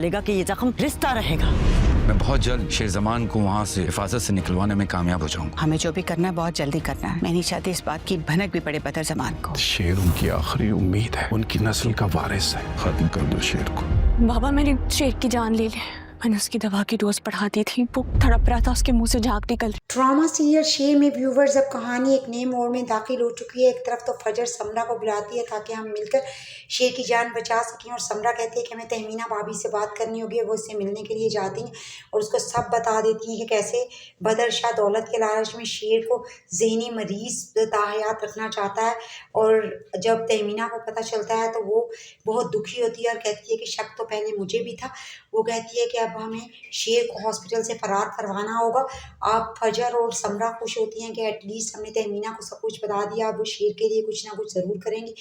लेगा कि ये जख्म रिश्ता रहेगा। मैं बहुत जल्द शेर जमान को वहाँ से हिफाजत से निकलवाने में कामयाब हो जाऊंगा। हमें जो भी करना है बहुत जल्दी करना है। मैं नहीं चाहती इस बात की भनक भी पड़े बदर जमान को। शेर उनकी आखिरी उम्मीद है, उनकी नस्ल का वारिस है। खत्म कर दो शेर को। बाबा मेरी शेर की जान ले ले। मैंने उसकी दवा की डोज बढ़ा दी थी, वो तड़प रहा था, उसके मुंह से झाग निकल। ड्रामा सीरियल शेर में व्यूवर्स अब कहानी एक नए मोड़ में दाखिल हो चुकी है। एक तरफ तो फजर समरा को बुलाती है ताकि हम मिलकर शेर की जान बचा सकें, और समरा कहती है कि हमें तहमीना भाभी से बात करनी होगी। वो उससे मिलने के लिए जाती हैं और उसको सब बता देती हैं कि कैसे बदर शाह दौलत के लालच में शेर को जहनी मरीज ताहयात रखना चाहता है। और जब तहमीना को पता चलता है तो वो बहुत दुखी होती है और कहती है कि शक तो पहले मुझे भी था। वो कहती है कि अब हमें शेर को हॉस्पिटल से फरार करवाना होगा। आप फजर और समरा खुश होती हैं कि एटलीस्ट हमने तहमीना को सब कुछ बता दिया, अब वो शेर के लिए कुछ ना कुछ ज़रूर करेंगी।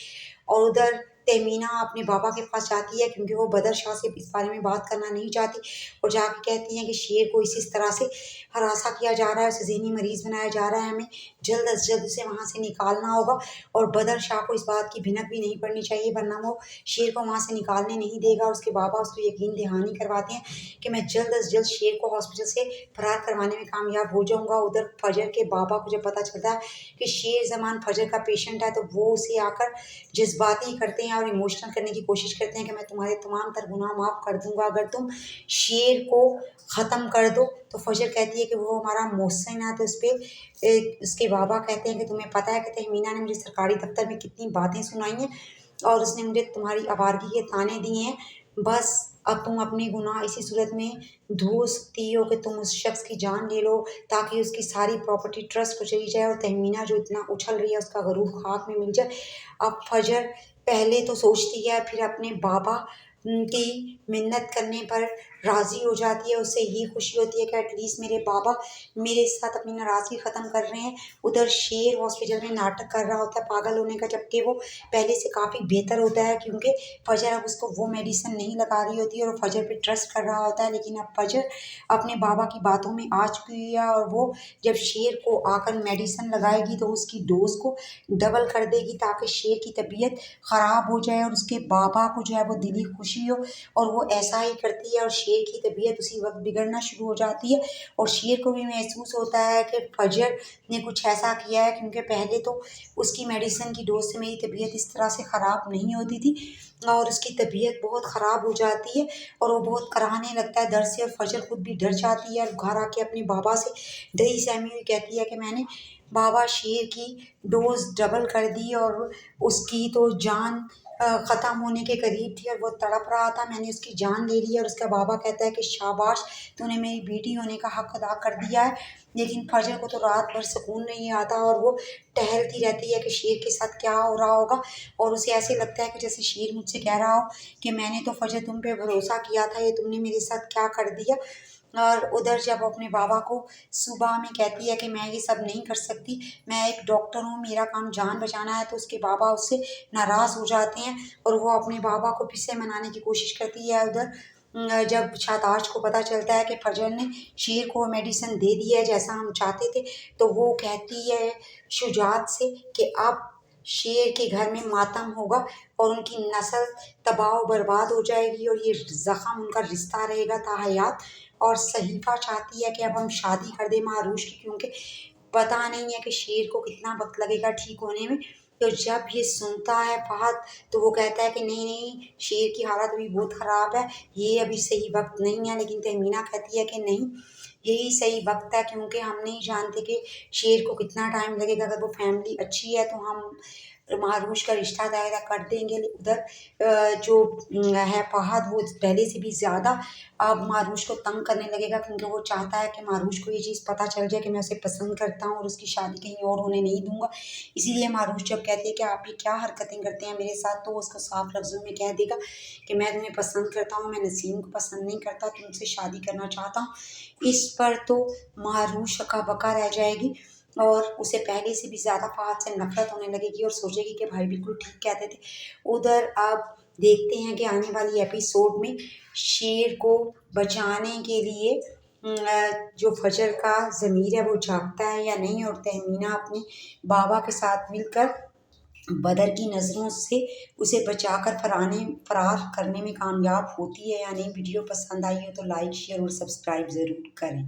और उधर तहमीना अपने बाबा के पास जाती है क्योंकि वो बदर शाह से इस बारे में बात करना नहीं चाहती, और जाके कहती हैं कि शेर को इस तरह से हरासा किया जा रहा है, उसे ज़हनी मरीज़ बनाया जा रहा है, हमें जल्द अज जल्द उसे वहाँ से निकालना होगा। और बदर शाह को इस बात की भिनक भी नहीं पड़नी चाहिए, वरना वो शेर को वहाँ से निकालने नहीं देगा। उसके बाबा उसको यकीन दहानी करवाते हैं कि मैं जल्द अज जल्द शेर को हॉस्पिटल से फरार करवाने में कामयाब हो जाऊँगा। उधर फजर के बाबा को जब पता चलता है कि शेर जमान फजर का पेशेंट है तो वो उसे आकर जज्बाती करते हैं और इमोशनल करने की कोशिश करते हैं कि मैं तुम्हारे तमाम तर गुनाह माफ़ कर दूंगा अगर तुम शेर को ख़त्म कर दो। तो फजर कहती है कि वो हमारा मोहसिन है। तो उस पर उसके बाबा कहते हैं कि तुम्हें पता है कि तहमीना ने मुझे सरकारी दफ्तर में कितनी बातें सुनाई हैं और उसने मुझे तुम्हारी आवारगी के ताने दिए हैं। बस अब तुम अपने गुनाह इसी सूरत में धो सकती हो कि तुम उस शख्स की जान ले लो ताकि उसकी सारी प्रॉपर्टी ट्रस्ट को चली जाए और तहमीना जो इतना उछल रही है उसका गरूर खाक में मिल जाए। अब फजर पहले तो सोचती है, फिर अपने बाबा की मिन्नत करने पर राज़ी हो जाती है। उससे ये खुशी होती है कि एटलीस्ट मेरे बाबा मेरे साथ अपनी नाराज़गी ख़त्म कर रहे हैं। उधर शेर हॉस्पिटल में नाटक कर रहा होता है पागल होने का, जबकि वो पहले से काफ़ी बेहतर होता है क्योंकि फजर अब उसको वो मेडिसिन नहीं लगा रही होती है और फजर पे ट्रस्ट कर रहा होता है। लेकिन अब फजर अपने बाबा की बातों में आ चुकी है और वो जब शेर को आकर मेडिसिन लगाएगी तो उसकी डोज को डबल कर देगी ताकि शेर की तबीयत ख़राब हो जाए और उसके बाबा को जो है वो दिली खुशी हो। और वो ऐसा ही करती है और शेर की तबीयत उसी वक्त बिगड़ना शुरू हो जाती है। और शेर को भी महसूस होता है कि फजर ने कुछ ऐसा किया है क्योंकि पहले तो उसकी मेडिसिन की डोज से मेरी तबीयत इस तरह से ख़राब नहीं होती थी और उसकी तबीयत बहुत ख़राब हो जाती है और वो बहुत कराहने लगता है दर्द से। और फजर खुद भी डर जाती है और घर आके अपने बाबा से डरी सहमी हुई कहती है कि मैंने बाबा शेर की डोज डबल कर दी और उसकी तो जान ख़त्म होने के करीब थी और वो तड़प रहा था, मैंने उसकी जान ले ली। और उसका बाबा कहता है कि शाबाश, तूने मेरी बेटी होने का हक़ अदा कर दिया है। लेकिन फजर को तो रात भर सुकून नहीं आता और वो टहलती रहती है कि शेर के साथ क्या हो रहा होगा। और उसे ऐसे लगता है कि जैसे शेर मुझसे कह रहा हो कि मैंने तो फजर तुम पे भरोसा किया था, ये तुमने मेरे साथ क्या कर दिया। और उधर जब अपने बाबा को सुबह में कहती है कि मैं ये सब नहीं कर सकती, मैं एक डॉक्टर हूँ, मेरा काम जान बचाना है, तो उसके बाबा उससे नाराज़ हो जाते हैं और वो अपने बाबा को फिर से मनाने की कोशिश करती है। उधर जब शाताज को पता चलता है कि फजर ने शेर को मेडिसिन दे दी है जैसा हम चाहते थे, तो वो कहती है शुजात से कि अब शेर के घर में मातम होगा और उनकी नस्ल तबाह बर्बाद हो जाएगी और ये ज़ख़म उनका रिश्ता रहेगा ताहयात। और सहीफ़ा चाहती है कि अब हम शादी कर दें मारूश की, क्योंकि पता नहीं है कि शेर को कितना वक्त लगेगा ठीक होने में। तो जब ये सुनता है फहद तो वो कहता है कि नहीं नहीं, शेर की हालत अभी बहुत ख़राब है, ये अभी सही वक्त नहीं है। लेकिन तहमीना कहती है कि नहीं, यही सही वक्त है क्योंकि हम नहीं जानते कि शेर को कितना टाइम लगेगा। अगर वो फैमिली अच्छी है तो हम मारूश का रिश्ता दायरा कर देंगे। उधर जो है फहद वो पहले से भी ज़्यादा अब मारूश को तंग करने लगेगा क्योंकि वो चाहता है कि मारूश को ये चीज़ पता चल जाए कि मैं उसे पसंद करता हूँ और उसकी शादी कहीं और होने नहीं दूंगा। इसीलिए मारूश जब कहती है कि आप ये क्या हरकतें करते हैं मेरे साथ, तो उसको साफ लफ्ज़ों में कह देगा कि मैं तुम्हें पसंद करता हूँ, मैं नसीम को पसंद नहीं करता, तुमसे शादी करना चाहता हूँ। इस पर तो मारूश हक्का बक्का रह जाएगी और उसे पहले से भी ज़्यादा फहद से नफरत होने लगेगी और सोचेगी कि भाई बिल्कुल ठीक कहते थे। उधर अब देखते हैं कि आने वाली एपिसोड में शेर को बचाने के लिए जो फजर का ज़मीर है वो जागता है या नहीं, और तहमीना अपने बाबा के साथ मिलकर बदर की नज़रों से उसे बचाकर फरार करने में कामयाब होती है या नहीं। वीडियो पसंद आई हो तो लाइक शेयर और सब्सक्राइब ज़रूर करें।